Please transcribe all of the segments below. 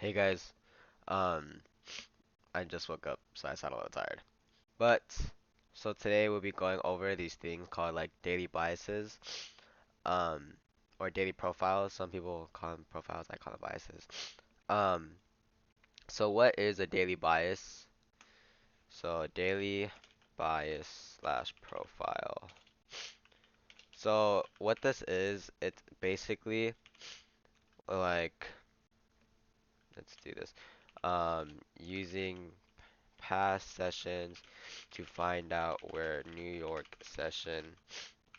Hey guys, um, I just woke up, so I sound a little tired. But so today we'll be going over these things called like daily biases, um, or daily profiles. Some people call them profiles, I call them biases. Um, so what is a daily bias? So a daily bias slash profile. So what this is, it's basically like, let's do this. Using past sessions to find out where New York session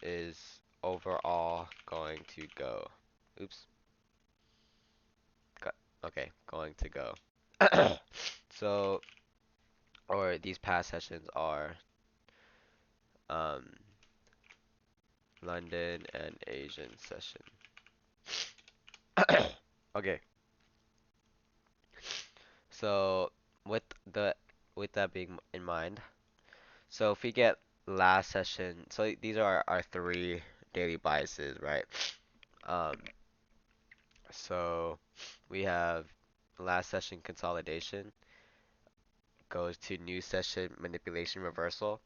is overall going to go. Oops. Okay, going to go. So, or these past sessions are um, London and Asian session. Okay, so with the with that being in mind, so if we get last session, so these are our three daily biases, right? Um, So we have last session consolidation goes to new session manipulation reversal.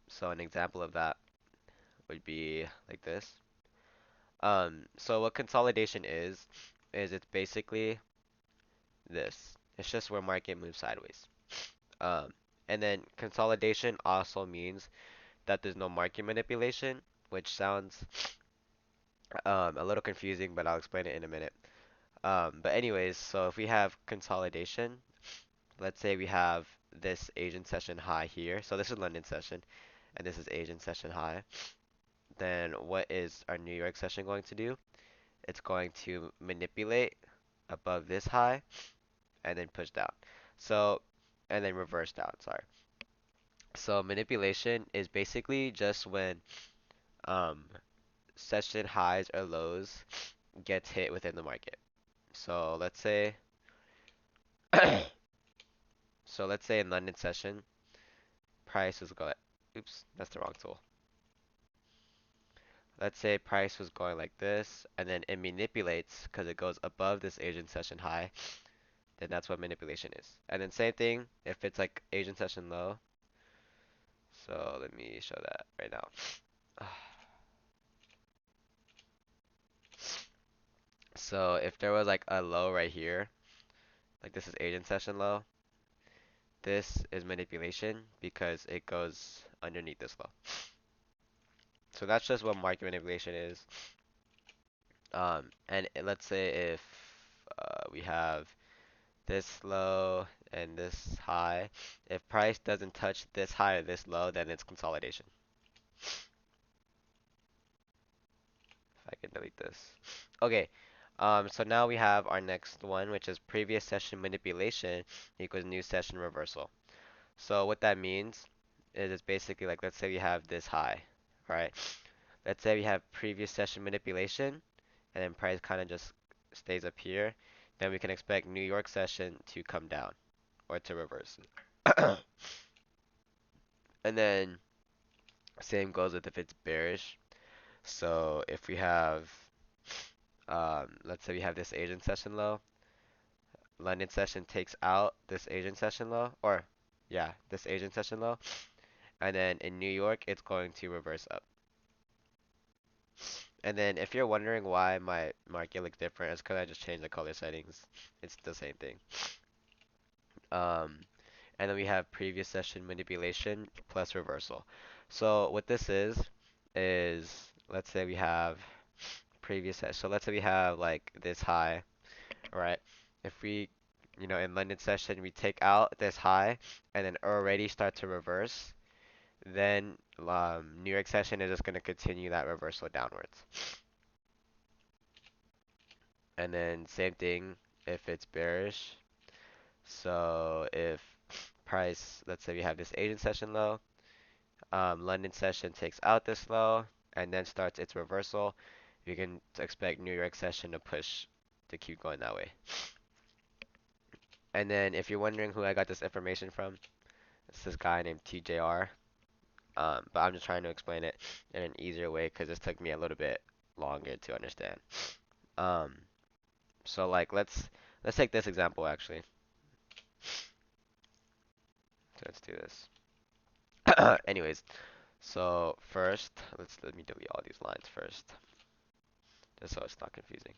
So an example of that would be like this. So what consolidation is it's basically this. It's just where market moves sideways. Um, and then consolidation also means that there's no market manipulation, which sounds a little confusing, but I'll explain it in a minute. But anyways, so if we have consolidation, let's say we have this Asian session high here. So this is London session, and this is Asian session high. Then what is our New York session going to do? It's going to manipulate above this high and then push down. So, and then reverse down, sorry. So manipulation is basically just when um, session highs or lows gets hit within the market. So let's say, so let's say in London session, price was going, oops, that's the wrong tool. Let's say price was going like this, and then it manipulates because it goes above this Asian session high, then that's what manipulation is. And then same thing if it's like Asian session low. So let me show that right now. So if there was like a low right here, like this is Asian session low, this is manipulation because it goes underneath this low. So that's just what market manipulation is. And let's say if we have this low and this high. If price doesn't touch this high or this low, then it's consolidation. If I can delete this. Okay. So now we have our next one, which is previous session manipulation equals new session reversal. So what that means is it's basically like, let's say we have this high, right? Let's say we have previous session manipulation, and then price kind of just stays up here. Then we can expect New York session to come down or to reverse. And then same goes with if it's bearish. So if we have, let's say we have this Asian session low, London session takes out this Asian session low, or yeah, this Asian session low, and then in New York, it's going to reverse up. And then if you're wondering why my market looks different, it's because I just changed the color settings. It's the same thing. Um, and then we have previous session manipulation plus reversal. So what this is let's say we have previous session. So let's say we have like this high, right? If we, in London session, we take out this high and then already start to reverse, then New York session is just going to continue that reversal downwards. And then same thing if it's bearish. So if price, let's say we have this Asian session low, London session takes out this low and then starts its reversal, you can expect New York session to push to keep going that way. And then if you're wondering who I got this information from, it's this guy named TJR. But I'm just trying to explain it in an easier way because this took me a little bit longer to understand. Um, so like Let's take this example actually. So let's do this. Anyways, so first, let me delete all these lines first, just so it's not confusing.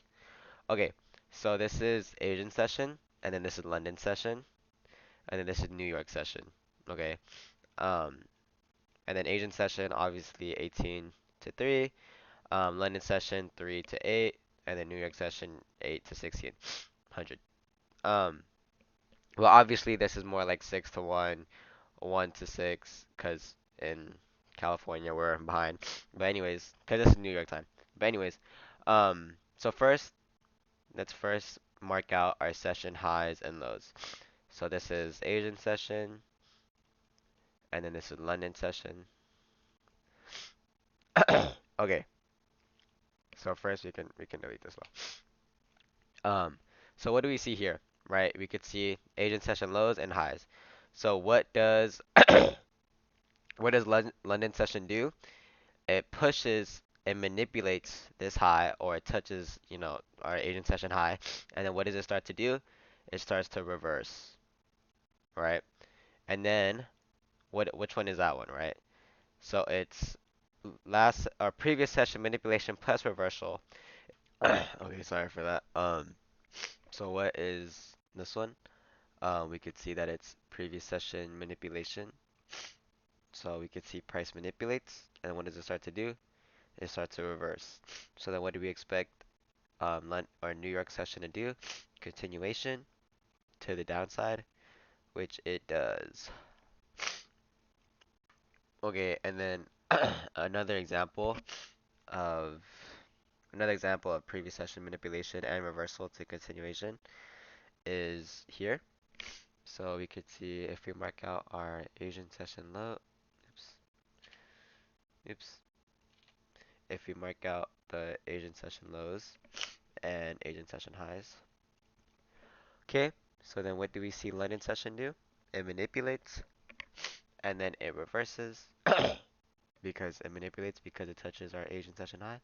Okay, so this is Asian session, and then this is London session, and then this is New York session. Okay, um, and then Asian session obviously 18 to 3, London session 3 to 8, and then New York session 8 to 1600. Um, well, obviously this is more like 6 to 1, 1 to 6, because in California we're behind. But anyways, because this is New York time. But anyways, so first, let's first mark out our session highs and lows. So this is Asian session, and then this is London session. Okay, so first we can delete this one. So what do we see here? Right, we could see Asian session lows and highs. So what does what does London session do? It pushes and manipulates this high, or it touches, our Asian session high, and then what does it start to do? It starts to reverse, right? And then which one is that one, right? So it's last or previous session manipulation plus reversal. Okay, sorry for that. So what is this one? We could see that it's previous session manipulation. So we could see price manipulates, and what does it start to do? It starts to reverse. So then what do we expect our New York session to do? Continuation to the downside, which it does. Okay, and then another example of previous session manipulation and reversal to continuation is here. So we could see if we mark out our Asian session low, oops, oops, if we mark out the Asian session lows and Asian session highs. Okay, so then what do we see London session do? It manipulates and then it reverses because it manipulates because it touches our Asian session high,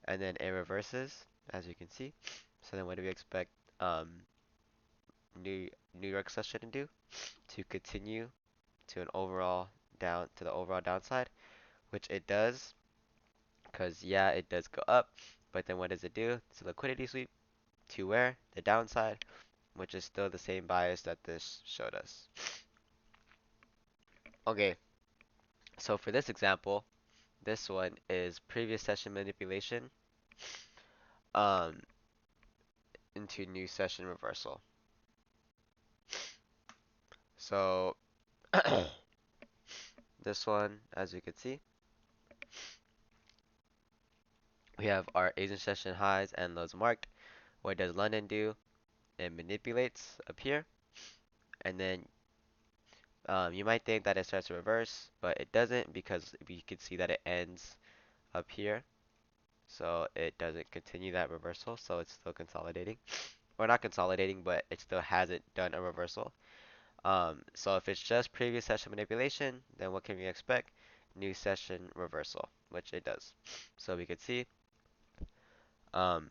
and then it reverses as you can see. So then what do we expect um, New York session to do? To continue to an overall down to the overall downside, which it does, because yeah, it does go up, but then what does it do? It's a liquidity sweep to where? The downside, which is still the same bias that this showed us. Okay, so for this example, this one is previous session manipulation um, into new session reversal. So this one, as you can see, we have our Asian session highs and lows marked. What does London do? It manipulates up here, and then you might think that it starts to reverse, but it doesn't because we can see that it ends up here. So it doesn't continue that reversal, so it's still consolidating. Or not consolidating, but it still hasn't done a reversal. So if it's just previous session manipulation, then what can we expect? New session reversal, which it does. So we could see um,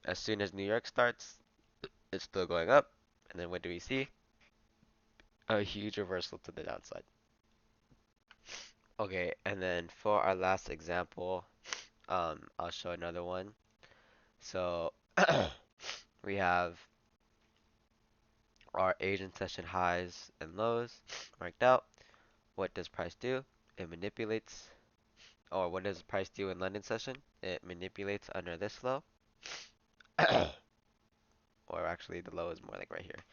as soon as New York starts, it's still going up. And then what do we see? A huge reversal to the downside. Okay, and then for our last example, I'll show another one. So we have our Asian session highs and lows marked out. What does price do? It manipulates. Or what does price do in London session? It manipulates under this low. Or actually the low is more like right here.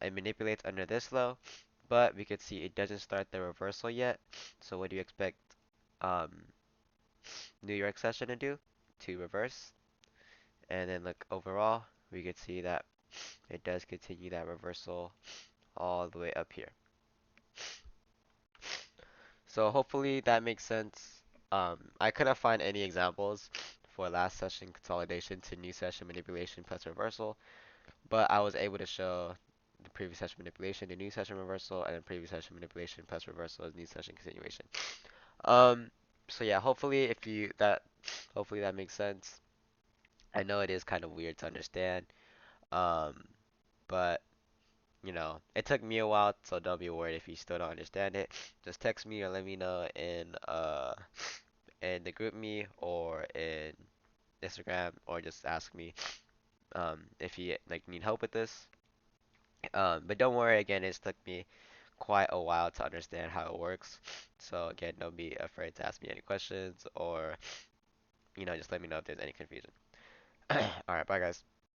It manipulates under this low, but we could see it doesn't start the reversal yet. So what do you expect um, New York session to do? To reverse. And then look overall, we could see that it does continue that reversal all the way up here. So hopefully that makes sense. I couldn't find any examples for last session consolidation to new session manipulation plus reversal, but I was able to show the previous session manipulation to new session reversal, and then previous session manipulation plus reversal is new session continuation. Um, so yeah, hopefully that makes sense. I know it is kind of weird to understand. Um, but it took me a while, so don't be worried if you still don't understand it. Just text me or let me know in the group me or in Instagram, or just ask me if you like need help with this. But don't worry, again, it's took me quite a while to understand how it works. So again, don't be afraid to ask me any questions, or just let me know if there's any confusion. All right, bye guys.